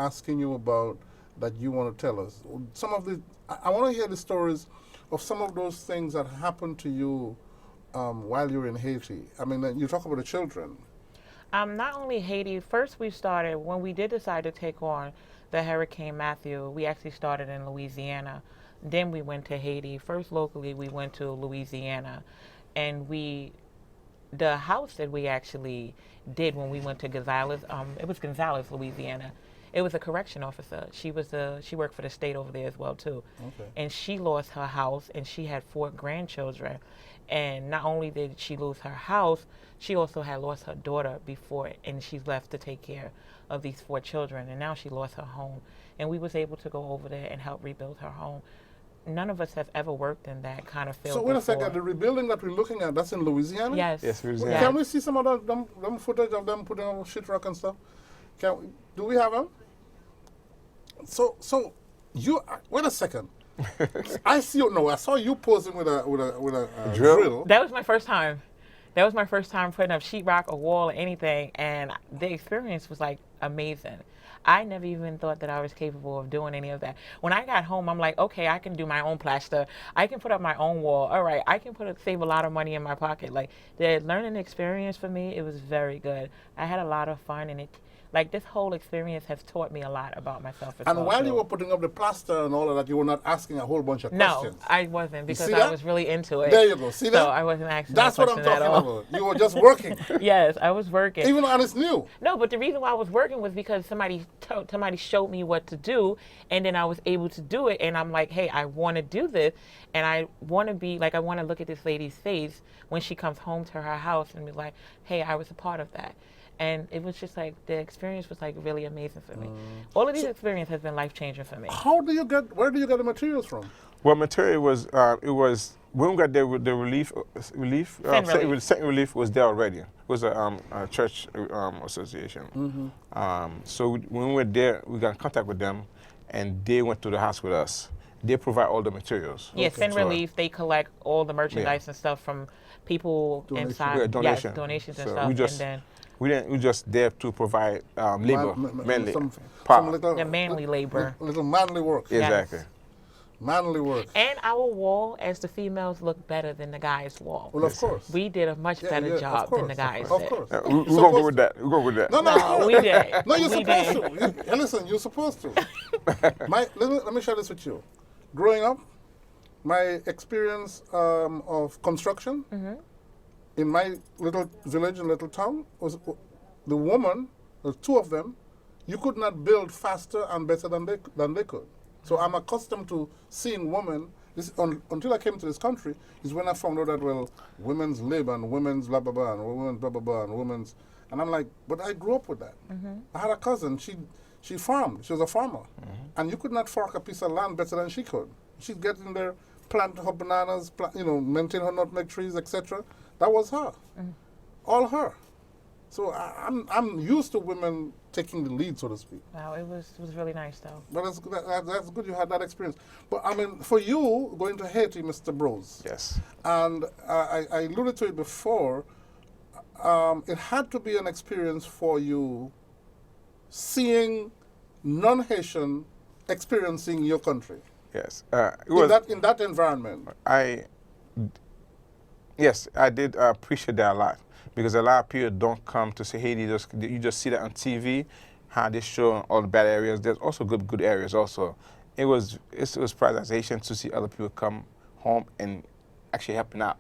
asking you about that you want to tell us? Some of the I want to hear the stories of some of those things that happened to you while you were in Haiti. I mean, you talk about the children. Not only Haiti, first we started, when we did decide to take on the Hurricane Matthew, we actually started in Louisiana. Then we went to Haiti. First locally, we went to Louisiana. And the house that we actually did when we went to Gonzales, it was Gonzales, Louisiana. It was a correction officer. She worked for the state over there as well too, Okay. and she lost her house, and she had 4 grandchildren, and not only did she lose her house, she also had lost her daughter before, and she's left to take care of these 4 children, and now she lost her home, and we was able to go over there and help rebuild her home. None of us have ever worked in that kind of field So wait a before. second. The rebuilding that we're looking at, that's in Louisiana. Yes. Yes, Well, Louisiana. can we see some of them footage of them putting on sheetrock and stuff? Do we have them? So you wait a second. I see you. No, I saw you posing with a Drill? drill. That was my first time. That was my first time putting up sheetrock, a wall, or anything, and the experience was like amazing. I never even thought that I was capable of doing any of that. When I got home, I'm like, okay, I can do my own plaster. I can put up my own wall. All right, I can save a lot of money in my pocket. Like the learning experience for me, it was very good. I had a lot of fun, and this whole experience has taught me a lot about myself as And well, while too. you were putting up the plaster and all of that, you were not asking a whole bunch of No, questions. I wasn't, because see I that? was really into it. There you go. See that? So I wasn't asking That's no what I'm question talking at all. about. You were just working, Yes, I was working. even and it's new. No, but the reason why I was working was because somebody showed me what to do, and then I was able to do it. And I'm like, hey, I want to do this, and I want to be like, I want to look at this lady's face when she comes home to her house and be like, hey, I was a part of that. And it was just like, the experience was like really amazing for me. All of these experiences has been life changing for me. Where do you get the materials from? Well, material was it was when we got there with the relief Saint Relief was there already. It was a church association. So when we went there, we got in contact with them, and they went to the house with us. They provide all the materials. Yes, Okay. in Relief, they collect all the merchandise and stuff from people Donations. inside. Yeah, Yes, donation. donations and So stuff. we just and then we just there to provide labor mainly. Some Power. little, the manly labor. little manly work. Yeah. Exactly. Manly work. And our wall, as the females, look better than the guys' wall. Well, of course. We did a much Yeah, better yeah, of job course, than the guys Of did. course. We're You're gonna go supposed with that. We're going with that. No, No, we did. No, you're We supposed did. to. Listen, you're supposed to. Let me share this with you. Growing up, my experience of construction in my little village and little town was the woman, the two of them, you could not build faster and better than they could. So I'm accustomed to seeing women. Until I came to this country, is when I found out that, well, women's lib and women's blah blah blah and women's blah blah blah and women's, and I'm like, but I grew up with that. I had a cousin. She farmed. She was a farmer, and you could not fork a piece of land better than she could. She'd get in there, plant her bananas, maintain her nutmeg trees, etc. That was her, all her. So I'm used to women taking the lead, so to speak. Wow, it was really nice though. But that's good you had that experience. But I mean, for you, going to Haiti, Mr. Bros, Yes. and I alluded to it before, it had to be an experience for you seeing non-Haitian experiencing your country. Yes. It was. In that environment. Yes, I did appreciate that a lot, because a lot of people don't come to see Haiti. You just see that on TV, how they show all the bad areas. There's also good areas also. It was surprising as Haitians to see other people come home and actually helping out.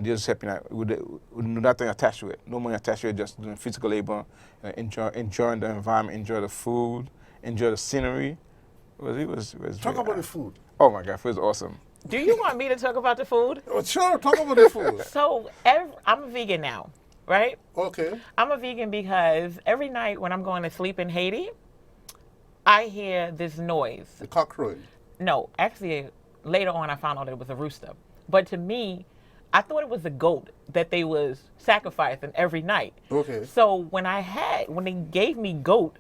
Just helping out with nothing attached to it. No money attached to it, just doing physical labor, enjoying the environment, enjoy the food, enjoy the scenery. It was Talk very about the nice. food. Oh my God, it was awesome. Do you want me to talk about the food? Oh, sure, talk about the food. So I'm a vegan now, right? Okay. I'm a vegan because every night when I'm going to sleep in Haiti, I hear this noise. The cock crowing. No, actually, later on I found out it was a rooster. But to me, I thought it was a goat that they was sacrificing every night. Okay. So when they gave me goat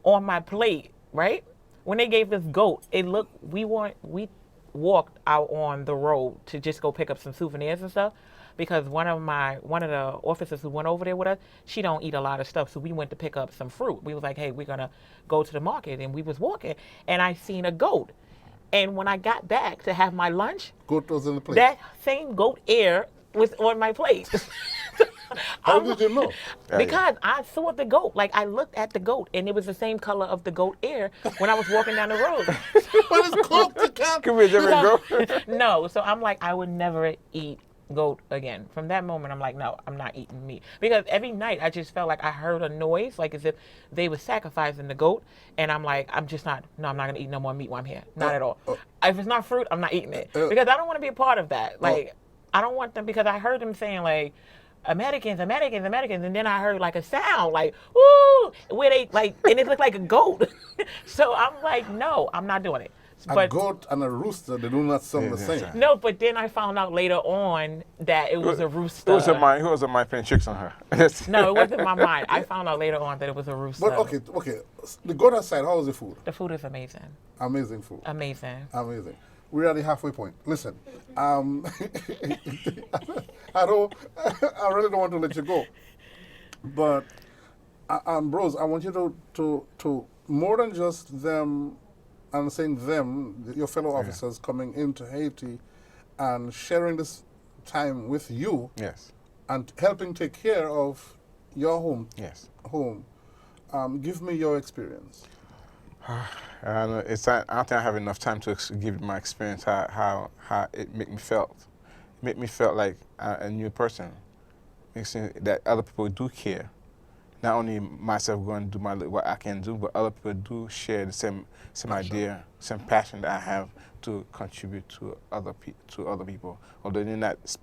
on my plate, right? When they gave us goat, we walked out on the road to just go pick up some souvenirs and stuff. because one of the officers who went over there with us, she don't eat a lot of stuff, so we went to pick up some fruit. We was like, hey, we're gonna go to the market, and we was walking, and I seen a goat, and when I got back to have my lunch, Goat was in the plate. that same goat ear was on my plate. How did you know? Because I saw the goat. Like, I looked at the goat, and it was the same color of the goat ear when I was walking down the road. But it's cooked. You can't. Can we just go? No, so I'm like, I would never eat goat again. From that moment, I'm like, no, I'm not eating meat. Because every night, I just felt like I heard a noise, like as if they were sacrificing the goat. And I'm like, I'm not going to eat no more meat while I'm here. Not at all. If it's not fruit, I'm not eating it. Because I don't want to be a part of that. Like, I don't want them, because I heard them saying, like, Americans, and then I heard like a sound, like, woo, where they, like, and it looked like a goat. So I'm like, no, I'm not doing it. A goat and a rooster, they do not sound the same. No, but then I found out later on that it was a rooster. It was a mind playing tricks on her. No, it wasn't my mind. I found out later on that it was a rooster. But okay. The goat aside, how was the food? The food is amazing. Amazing food. Amazing. Amazing. We're at the halfway point. Listen, I really don't want to let you go, but bros, I want you to more than just them. I'm saying them, your fellow officers coming into Haiti and sharing this time with you. Yes. And helping take care of your home. Yes. Home. Give me your experience. I don't think I have enough time to give my experience how it made me felt. It made me felt like a new person. Makes me that other people do care. Not only myself going to do what I can do, but other people do share the same idea, same passion that I have to contribute to other people. Although they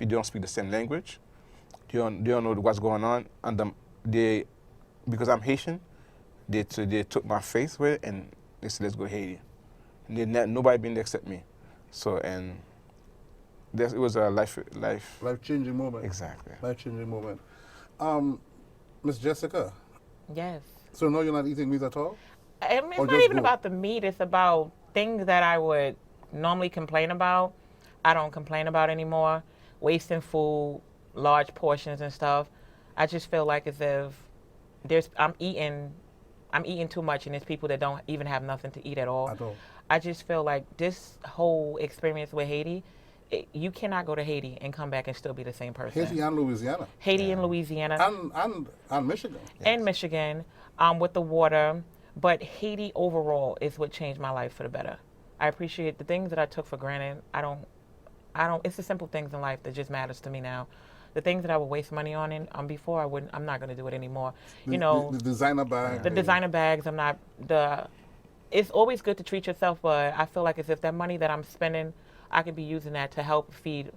don't speak the same language, they don't know what's going on, and because I'm Haitian, they took my faith with it and they said, let's go to Haiti. And nobody been there except me. So it was a life-changing moment. Exactly. Life-changing moment. Miss Jessica. Yes. So no, you're not eating meat at all? It's not even about the meat. It's about things that I would normally complain about. I don't complain about anymore. Wasting food, large portions and stuff. I just feel like as if I'm eating too much, and there's people that don't even have nothing to eat at all. At all. I just feel like this whole experience with Haiti, you cannot go to Haiti and come back and still be the same person. Haiti and Louisiana. Haiti and Louisiana. And Michigan. Yes. And Michigan, with the water. But Haiti overall is what changed my life for the better. I appreciate the things that I took for granted. I don't, it's the simple things in life that just matters to me now. The things that I would waste money on before, I'm not going to do it anymore. The designer bag. The designer bags, it's always good to treat yourself, but I feel like as if that money that I'm spending, I could be using that to help feed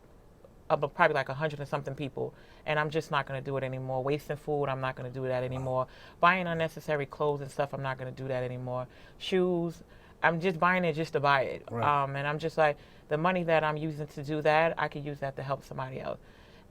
probably like 100 and something people, and I'm just not going to do it anymore. Wasting food, I'm not going to do that anymore. Buying unnecessary clothes and stuff, I'm not going to do that anymore. Shoes, I'm just buying it just to buy it. Right. And I'm just like, the money that I'm using to do that, I could use that to help somebody else.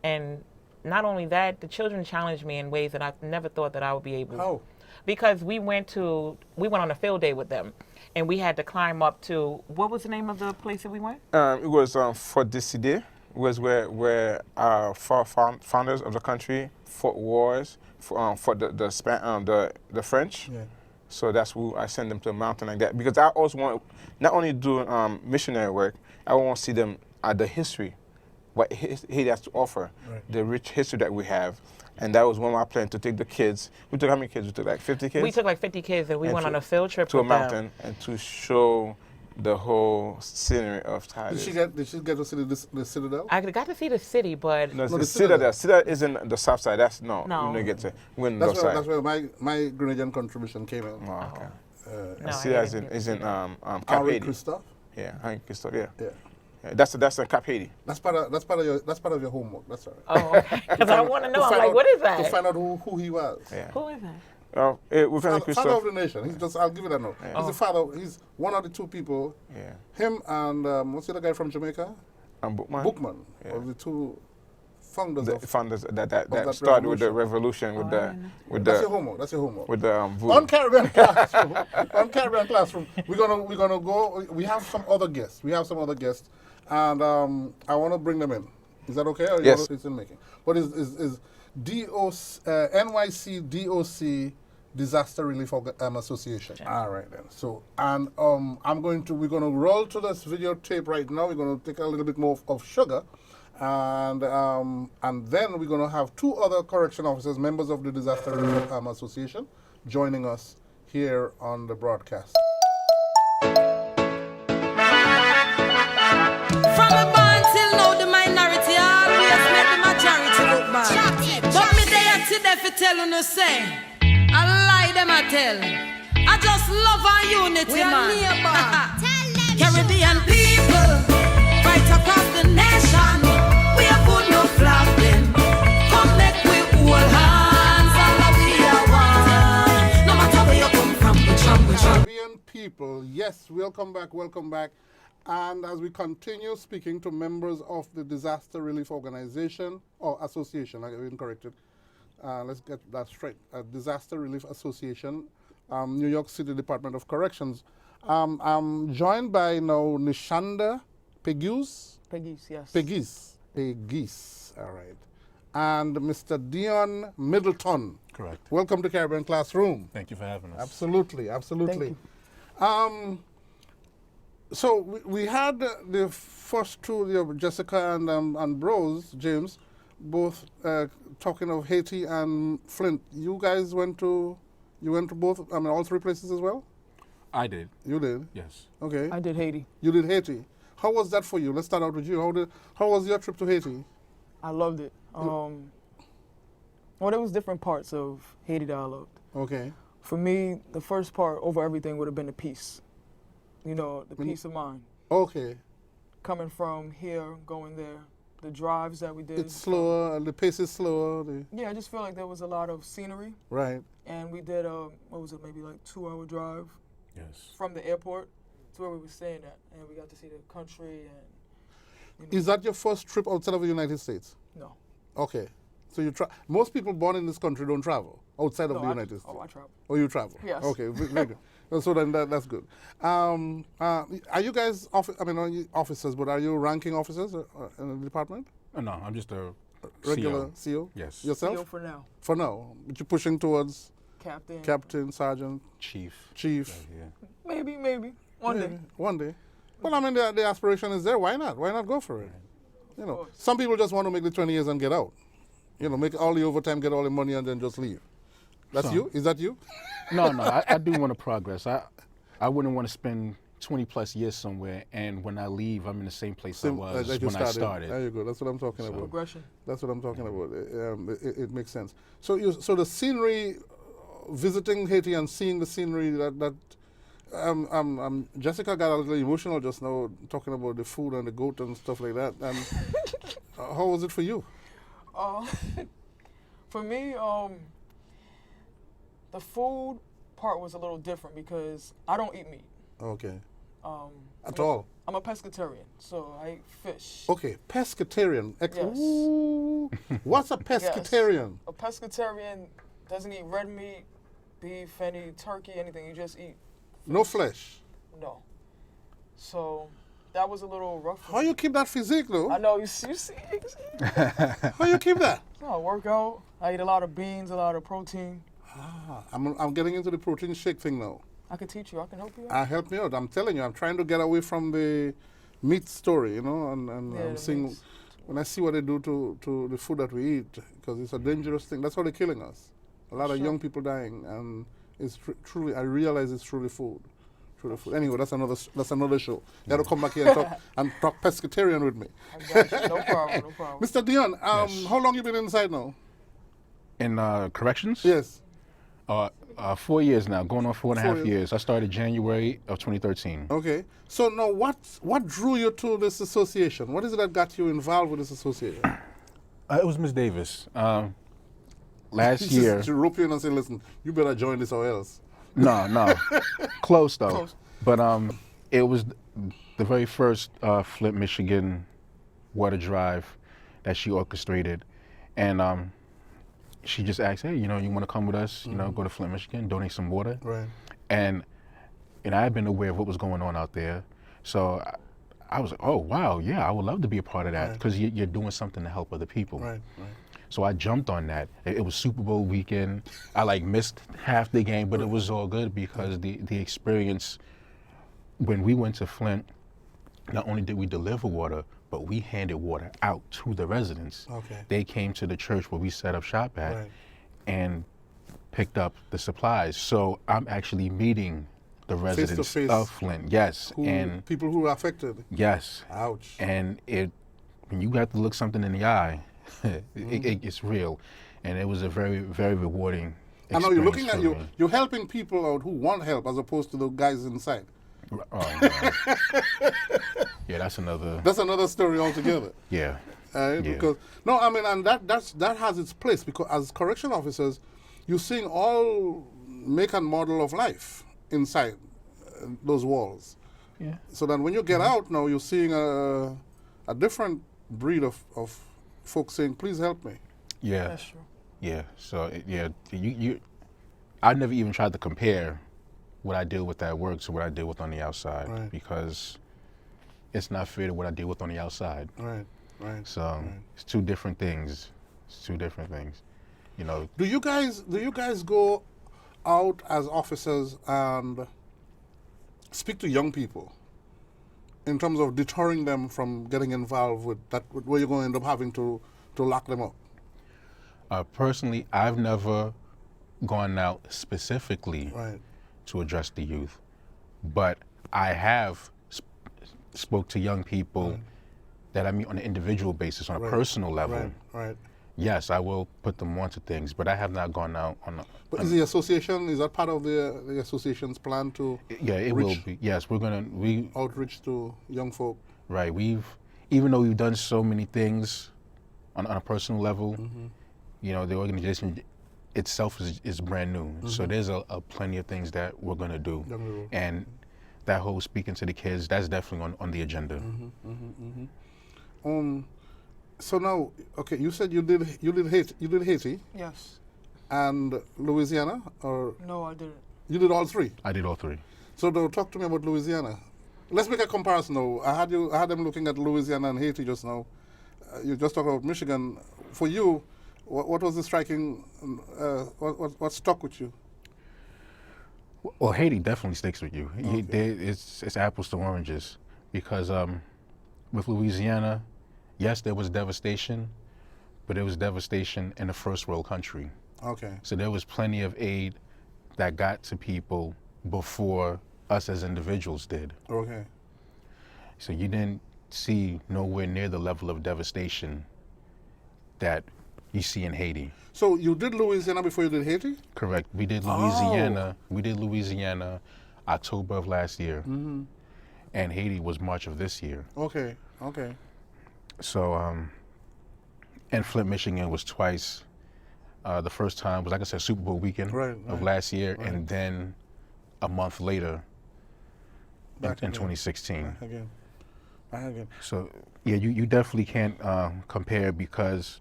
And not only that, the children challenged me in ways that I never thought that I would be able to. How? Because we went on a field day with them, and we had to climb up to, what was the name of the place that we went? It was Fort Décidé. Was where our founders of the country fought wars for the French. Yeah. So that's who I send them to a mountain like that, because I also want not only do missionary work, I want to see them the history, what Haiti has to offer, right. The rich history that we have. And that was one of my plans, to take the kids. We took how many kids? We took like 50 kids? We took like 50 kids, and we went on a field trip to a with them. mountain and to show the whole scenery of Thailand. Did she get to see the Citadel? I got to see the city, but No, the the Citadel. Citadel is in the south side. That's no. No. You don't get to win the That's north where side. my Grenadian contribution came in. Oh, okay. No, The I Citadel didn't is get in to see Cap Henri Haiti. Christophe? Yeah, Henri Christophe. Yeah. Yeah. Yeah, that's in Cap Haiti. That's part of your homework. That's all right. oh, okay. Because I want to know. I'm find like, out- what is that? To find out who he was. Yeah. Who is that? With Henri Father of Christophe. the nation. I'll give you that note. Yeah. He's the father. He's one of the two people. Yeah. Him and what's the other guy from Jamaica? Bookman. Bookman. Yeah. Of the two founders The of. founders that that started with the revolution, with That's your homework. That's your homework. with the voodoo. On Caribbean Classroom, we're gonna go. We have some other guests. And I want to bring them in. Is that okay? Or Yes. it's in making. What is NYC DOC Disaster Relief Association? All right then. So and we're gonna roll to this videotape right now. We're gonna take a little bit more of sugar, and then we're gonna have two other correction officers, members of the Disaster Relief Association, joining us here on the broadcast. From a born till now, the minority always make the majority look bad. But me there today for telling you say, I lie them I tell. I just love our unity, man. Caribbean people, right across the nation. We are put no flag them. Come make we hold hands, all of we are one. No matter where you come from, we jump. Caribbean people, yes, welcome back. And as we continue speaking to members of the Disaster Relief Organization, or Association, I've been corrected. Let's get that straight. Disaster Relief Association, New York City Department of Corrections. I'm joined by now Nishanda Pegues. Peggy's, yes. Pegues, all right. And Mr. Dion Middleton. Correct. Welcome to Caribbean Classroom. Thank you for having us. Absolutely. So we had the first two, Jessica and Bros, James, both talking of Haiti and Flint. You guys went to both, all three places as well? I did. You did? Yes. Okay. I did Haiti. You did Haiti. How was that for you? Let's start out with you. How was your trip to Haiti? I loved it. Well, there was different parts of Haiti that I loved. Okay. For me, the first part over everything would have been the peace. You know, the peace of mind. Okay. Coming from here, going there, the drives that we did. It's slower, the pace is slower. Yeah, I just feel like there was a lot of scenery. Right. And we did maybe like 2-hour drive Yes. from the airport to where we were staying at. And we got to see the country and, Is that your first trip outside of the United States? No. Okay. So most people born in this country don't travel outside of the United States. Oh, I travel. Oh, you travel? Yes. Okay, very good. So then that's good. Are you guys, are you officers, but are you ranking officers in the department? No, I'm just a Regular CO. CO? Yes. Yourself? CO for now. For now. But you're pushing towards Captain, sergeant, Chief. chief. Yeah. Maybe. One day. One day. Well, the aspiration is there. Why not? Why not go for it? You know, course. some people just want to make the 20 years and get out. You know, make all the overtime, get all the money, and then just leave. That's Some. you? Is that you? No, I do want to progress. I wouldn't want to spend 20 plus years somewhere, and when I leave, I'm in the same place I was Like you when I started. There you go. That's what I'm talking about. Progression. That's what I'm talking about. It makes sense. So the scenery, visiting Haiti and seeing the scenery Jessica got a little emotional just now talking about the food and the goat and stuff like that. And how was it for you? For me, the food part was a little different because I don't eat meat. Okay. At I'm all? I'm a pescatarian, so I eat fish. Okay, pescatarian. Yes. Ooh. What's a pescatarian? A pescatarian doesn't eat red meat, beef, any turkey, anything. You just eat No flesh. no. So that was a little rough. for How me. you keep that physique, though? I know you see. How you keep that? I work out. I eat a lot of beans, a lot of protein. I'm getting into the protein shake thing now. I can teach you. I can help you out. Help me out. I'm telling you, I'm trying to get away from the meat story, and Yeah, I'm the seeing meats. when I see what they do to the food that we eat, because it's a dangerous thing. That's how they're killing us. A lot of Sure. young people dying, and it's truly. I realize it's truly food. Truly food. Anyway, that's another show. You got to come back here and talk pescatarian with me. I got you. No problem. No problem. Mr. Dion, Yes. how long you been inside now? In corrections? Yes. 4 years now, going on 4.5 4 years. years. I started January of 2013. Okay. So now, what drew you to this association? What is it that got you involved with this association? It was Miss Davis. Last She year. just rope you in and say, "Listen, you better join this or else." No. Close though. Close. But it was the very first Flint, Michigan water drive that she orchestrated, and she just asked, "Hey, you want to come with us? Go to Flint, Michigan, donate some water." Right. And I had been aware of what was going on out there, so I was like, oh wow, yeah, I would love to be a part of that Right. because you're doing something to help other people. Right, right. So I jumped on that. It was Super Bowl weekend. I like missed half the game, but it was all good because the experience when we went to Flint, not only did we deliver water, but we handed water out to the residents. Okay. They came to the church where we set up shop at Right. and picked up the supplies. So I'm actually meeting the residents face of Flint. Yes. And People who are affected. yes. Ouch. And when you have to look something in the eye, it's real. And it was a very, very rewarding I experience. know you're looking at for you. me. You're helping people out who want help, as opposed to the guys inside. Oh, man. Yeah, that's another. That's another story altogether. Yeah. Yeah. Because no, I mean, and that has its place because as correction officers, you're seeing all make and model of life inside those walls. Yeah. So then when you get out now, you're seeing a different breed of folks saying, "Please help me." Yeah. That's true. Yeah. So I never even tried to compare what I deal with at work to what I deal with on the outside Right. because it's not fair to what I deal with on the outside. Right. Right. So it's two different things. It's two different things. You know. Do you guys go out as officers and speak to young people in terms of deterring them from getting involved with that, where you're going to end up having to lock them up? Personally, I've never gone out specifically Right. to address the youth, but I have spoke to young people that I meet on an individual basis, on a Right. personal level. Right. Right. Yes, I will put them onto things, but I have not gone out on a. But is the association, is that part of the association's plan to Yeah, it will reach- be. Yes, we outreach to young folk? right. Even though we've done so many things on a personal level, you know, the organization itself is brand new. So there's a plenty of things that we're gonna do, Young people. and that whole speaking to the kids, that's definitely on the agenda. So now, okay, you said you did Haiti Yes. and Louisiana, or No, I didn't. you did all three. I did all three. So now talk to me about Louisiana. Let's make a comparison now. I had them looking at Louisiana and Haiti just now. You just talked about Michigan. For you, what was the striking? What stuck with you? Well, Haiti definitely sticks with you. It's apples to oranges because with Louisiana, yes, there was devastation, but it was devastation in a first world country. Okay. So there was plenty of aid that got to people before us as individuals did. Okay. So you didn't see nowhere near the level of devastation that you see in Haiti. So you did Louisiana before you did Haiti? Correct. We did Louisiana. We did Louisiana October of last year. And Haiti was March of this year. Okay. Okay. So, and Flint, Michigan was twice. The first time was, like I said, Super Bowl weekend of last year, and then a month later in Back again. 2016. Again. So, yeah, you definitely can't compare because,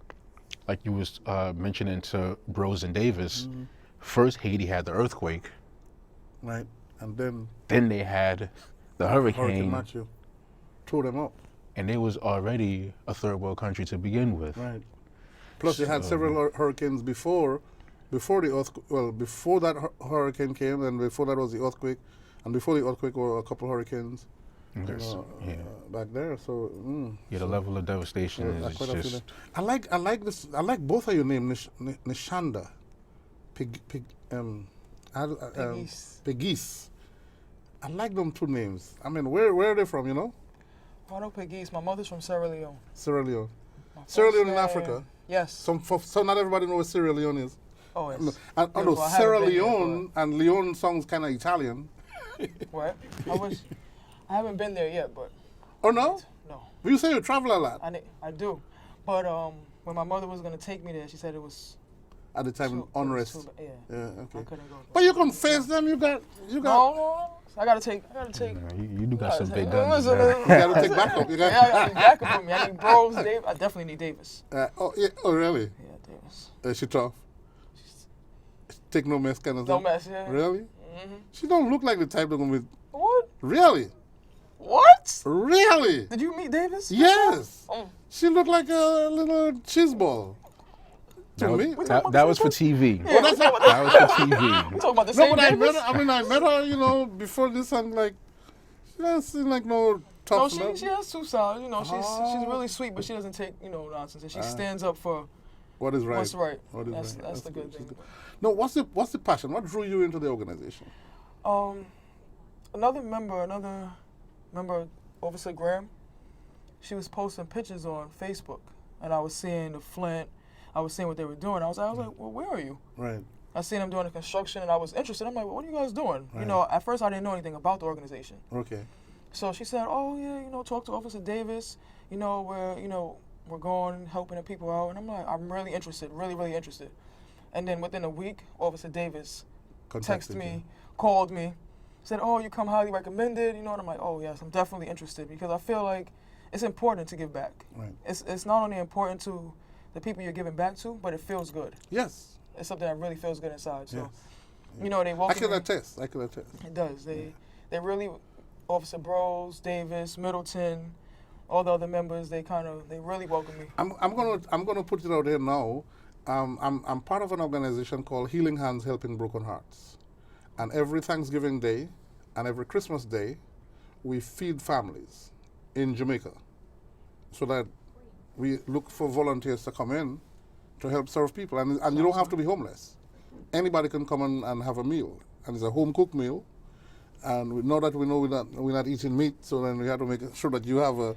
like you was mentioning to Bros and Davis, first Haiti had the earthquake, Right. And then then they had the Hurricane hurricane, Matthew tore them up. and it was already a third world country to begin with. Right. Plus, they had several hurricanes before the earthquake. Well, before that hurricane came, and before that was the earthquake, and before the earthquake were a couple hurricanes back there. So Yeah, the level of devastation is quite a few just. there. I like this. I like both of your names, Nishanda, Pegis. Pegis. I like them two names. I mean, where are they from? You know, I know Pegis. My mother's from Sierra Leone. Sierra Leone. My Sierra first Leone in name- Africa. Yes. So not everybody knows what Sierra Leone is. Oh, yes. No, and although Beautiful. I haven't Sierra been there, Leone and Leone sounds kind of Italian. What? I haven't been there yet, but Oh no? no. You say you travel a lot. I do. But when my mother was gonna take me there, she said it was At the time, too, it was unrest. too bad. Yeah, I okay. couldn't go. But you can face them. You got. No. I gotta take. You do got some big Listen, guns. listen, there. You got to take backup. You Yeah, I got. need backup for me. I need bros, Dave. I definitely need Davis. Oh really? Yeah, Davis. She tough. Take no mess kind of No thing. mess, yeah. Really? Mm-hmm. She don't look like the type that gonna be. What? Really? What? Really? Did you meet Davis? Yes. Oh. She looked like a little cheese ball. To me. That was for TV. Yeah, we talking about That was for TV. we talking about the No, same but I Davis? met her. I mean, I met her. You know, before this, and like, she doesn't seem like no No, tough. she has two sides. You know, she's Oh. really sweet, but she doesn't take nonsense, and she stands up for What is right? what's right. What is That's right? that's the good She's thing. No, what's the passion? What drew you into the organization? Another member, Officer Graham, she was posting pictures on Facebook, and I was seeing the Flint. I was seeing what they were doing. I was like, well, where are you? Right. I seen them doing the construction, and I was interested. I'm like, well, what are you guys doing? Right. You know, at first I didn't know anything about the organization. Okay. So she said, oh yeah, talk to Officer Davis. We're going helping the people out, and I'm like, I'm really interested, really interested. And then within a week, Officer Davis Contacted texted me, you. called me, said, oh, you come highly recommended, and I'm like, oh yes, I'm definitely interested, because I feel like it's important to give back. Right. It's not only important to the people you're giving back to, but it feels good. Yes. It's something that really feels good inside. So, Yes. they I welcome can me. attest. I can attest. It does. They really, Officer Bros, Davis, Middleton, all the other members, they really welcome me. I'm gonna put it out there now. I'm part of an organization called Healing Hands Helping Broken Hearts, and every Thanksgiving Day and every Christmas Day, we feed families in Jamaica, so that we look for volunteers to come in to help serve people, and you don't have to be homeless. Anybody can come and have a meal, and it's a home cooked meal. And we know we're not eating meat, so then we have to make sure that you have a.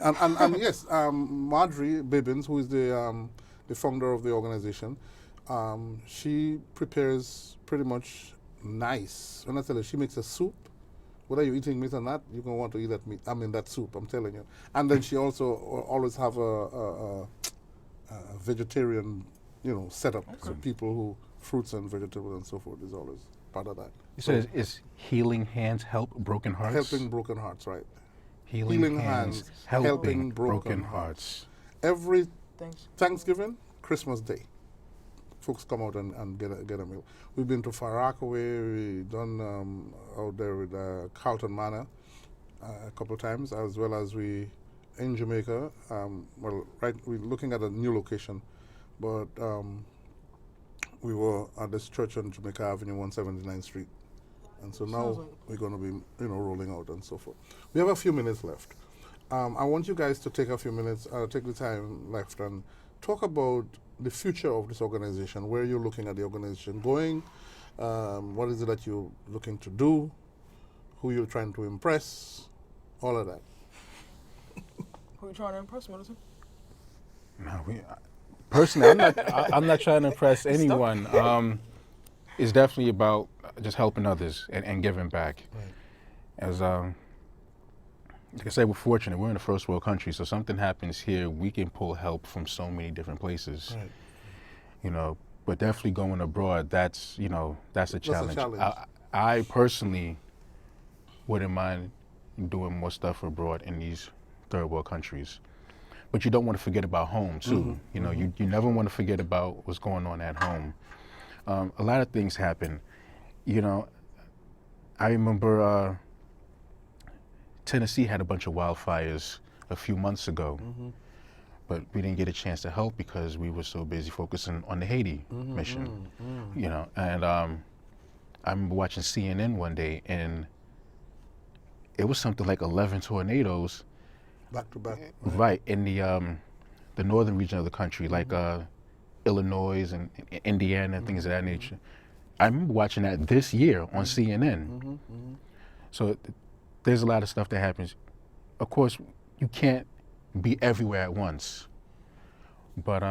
And yes, Marjorie Bibbins, who is the founder of the organization, she prepares pretty much nice. When I tell you, she makes a soup. Whether you're eating meat or not, you're gonna want to eat that meat. I mean that soup. I'm telling you. And then she also always have a vegetarian, setup. So people who fruits and vegetables and so forth is always part of that. You said it's Healing Hands Help Broken Hearts? Helping broken hearts, right? Healing Hands Helping Broken Hearts. Every Thanks. Thanksgiving, Christmas Day, folks come out and get a meal. We've been to Far Rockaway. We've done out there with Carlton Manor a couple of times, as well as we in Jamaica. We're looking at a new location, but we were at this church on Jamaica Avenue, 179th Street. And so now we're going to be, rolling out and so forth. We have a few minutes left. I want you guys to take a few minutes, take the time left, and talk about the future of this organization, where you're looking at the organization going, what is it that you're looking to do, who you're trying to impress, all of that. Who you trying to impress, Middleton? No, personally, I'm not trying to impress anyone. It's definitely about just helping others and giving back. Right. As like I said, we're fortunate. We're in a first world country, so something happens here, we can pull help from so many different places. Right. But definitely going abroad, that's a challenge. I personally wouldn't mind doing more stuff abroad in these third world countries. But you don't want to forget about home too. You never want to forget about what's going on at home. A lot of things happen. I remember Tennessee had a bunch of wildfires a few months ago, but we didn't get a chance to help because we were so busy focusing on the Haiti mission. And I remember watching CNN one day, and it was something like 11 tornadoes. Back to back. Right, in the northern region of the country, like Illinois and Indiana and things of that nature. I remember watching that this year on CNN. So there's a lot of stuff that happens. Of course, you can't be everywhere at once. But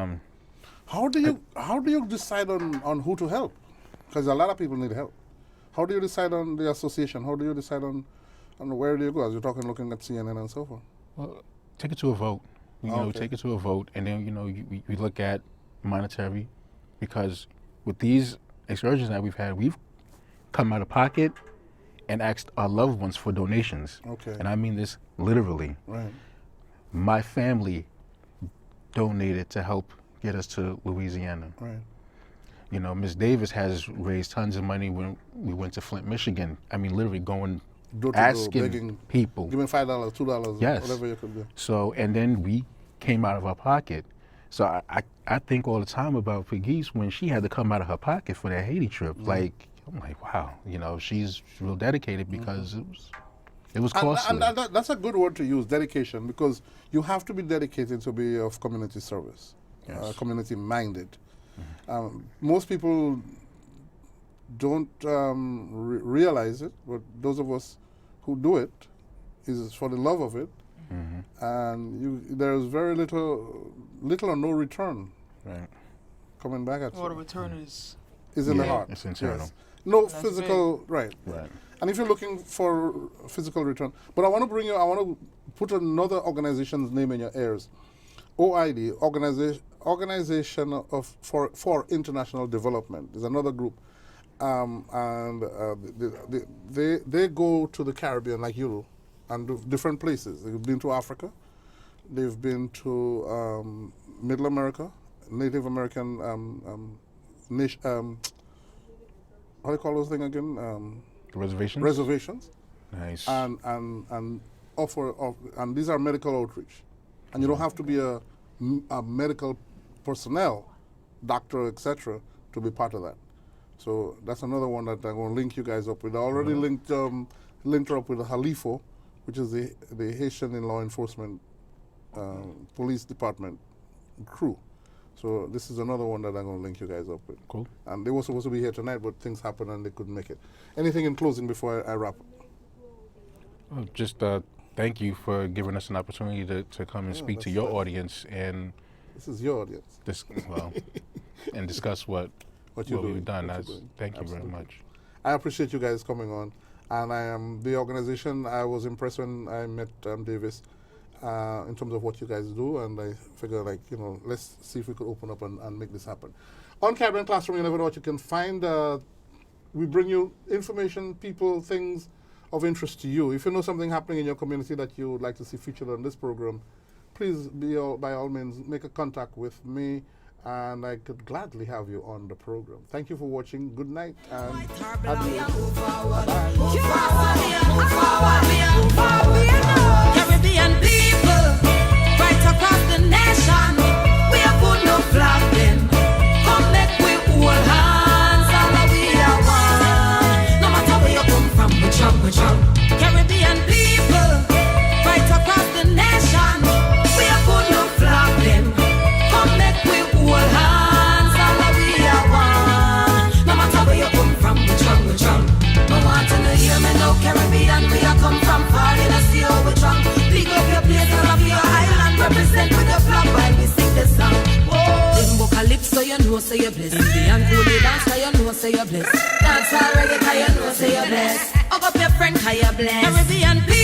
how do you decide on who to help? Because a lot of people need help. How do you decide on the association? How do you decide on where do you go? As you're looking at CNN and so forth. Well, take it to a vote. Take it to a vote, and then we look at monetary, because with these excursions that we've had, we've come out of pocket and asked our loved ones for donations. Okay. And I mean this literally. Right. My family donated to help get us to Louisiana. Right. Ms. Davis has raised tons of money when we went to Flint, Michigan. I mean, literally going door to door, asking begging people. Give me $5, $2, Yes. whatever you could do. So, and then we came out of our pocket. So I think all the time about Pegues when she had to come out of her pocket for that Haiti trip. Like, I'm like, wow, you know, she's real dedicated because it was costly. And that's a good word to use, dedication, because you have to be dedicated to be of community service, Yes. community-minded. Most people don't realize it, but those of us who do it is for the love of it, and there's very little or no return Right. coming back at Well, the you. return is Is in the Yeah, heart. it's internal. Yes. No That's physical, right. Right. And if you're looking for physical return, but I want to put another organization's name in your ears. OID, Organization for International Development, is another group. And they go to the Caribbean like you do, and do different places. They've been to Africa, they've been to Middle America, Native American nation, how do you call those things again? Reservations? Reservations, Nice. and and these are medical outreach, and you don't have to be a medical personnel, doctor, etc., to be part of that. So that's another one that I'm going to link you guys up with. I already linked her up with the Halifo, which is the Haitian in law enforcement police department crew. So this is another one that I'm going to link you guys up with. Cool. And they were supposed to be here tonight, but things happened and they couldn't make it. Anything in closing before I wrap? Well, just thank you for giving us an opportunity to come and speak to that's your fine. audience and This is your audience. and discuss what you're doing, we've done. what you're That's, doing. thank you Absolutely. very much. I appreciate you guys coming on. And I am the organization. I was impressed when I met Davis in terms of what you guys do. And I figure, like, you know, let's see if we could open up and make this happen. On Caribbean Classroom, you never know what you can find. We bring you information, people, things of interest to you. If you know something happening in your community that you would like to see featured on this program, please, by all means, make a contact with me, and I could gladly have you on the program. Thank you for watching. Good night, and Caribbean people, right across the nation, we have put no flag then. Come make we hold hands, all we are one. No matter where you come from, we jump. Caribbean people, right across the nation, we have put no flag then. Come make we hold hands, all we are one. No matter where you come from, we jump. No want to hear me no Caribbean, we are come from far in a sea over drunk. Pick up your place and up your island, represent with your flag while we sing this song. Whoa. Limbo calypso, you know say you're blessed. Indian coolie dance, cause you know say you're blessed. Dance all reggae, cause you know say you're blessed. Up your friend, cause you're blessed. Caribbean people.